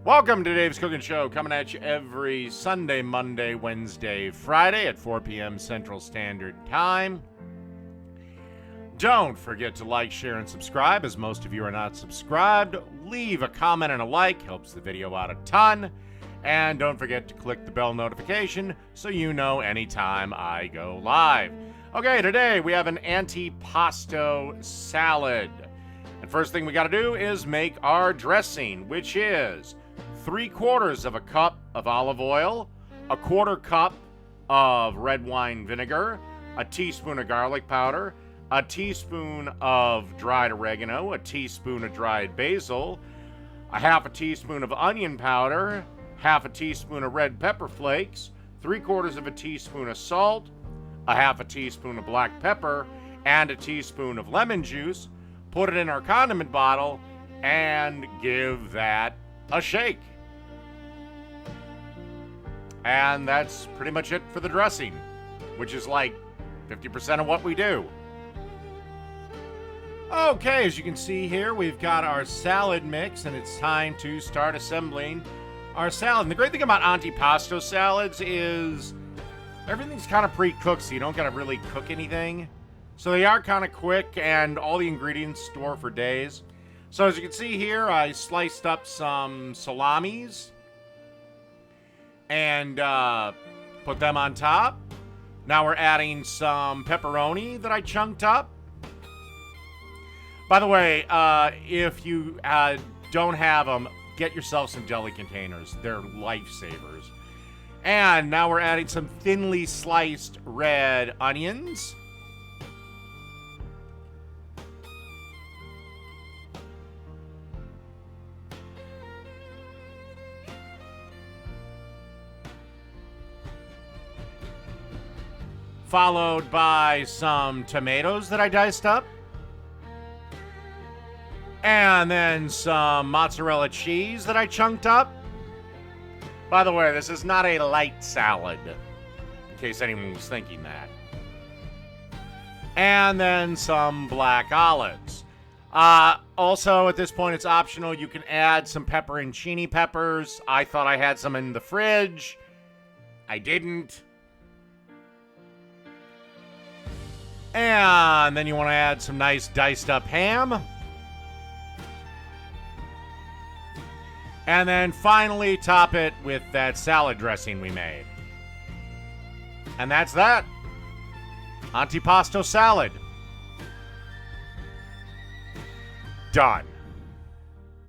Welcome to Dave's Cooking Show, coming at you every Sunday, Monday, Wednesday, Friday at 4 p.m. Central Standard Time. Don't forget to like, share, and subscribe, as most of you are not subscribed. Leave a comment and a like, helps the video out a ton. And don't forget to click the bell notification so you know anytime I go live. Okay, today we have an antipasto salad. And first thing we got to do is make our dressing, which is 3/4 of a cup of olive oil, a 1/4 cup of red wine vinegar, a teaspoon of garlic powder, a teaspoon of dried oregano, a teaspoon of dried basil, a half a teaspoon of onion powder, half a teaspoon of red pepper flakes, 3/4 of a teaspoon of salt, a half a teaspoon of black pepper, and a teaspoon of lemon juice. Put it in our condiment bottle and give that a shake. And that's pretty much it for the dressing, which is like 50% of what we do. Okay, as you can see here, we've got our salad mix, and it's time to start assembling our salad. And the great thing about antipasto salads is everything's kind of pre-cooked, so you don't gotta really cook anything. So they are kind of quick, and all the ingredients store for days. So as you can see here, I sliced up some salamis and put them on top. Now we're adding some pepperoni that I chunked up. By the way, if you don't have them, get yourself some deli containers. They're lifesavers. And now we're adding some thinly sliced red onions. Followed by some tomatoes that I diced up. And then some mozzarella cheese that I chunked up. By the way, this is not a light salad, in case anyone was thinking that. And then some black olives. Also, at this point, it's optional. You can add some pepperoncini peppers. I thought I had some in the fridge. I didn't. And then you want to add some nice diced up ham. And then finally top it with that salad dressing we made. And that's that. Antipasto salad. Done.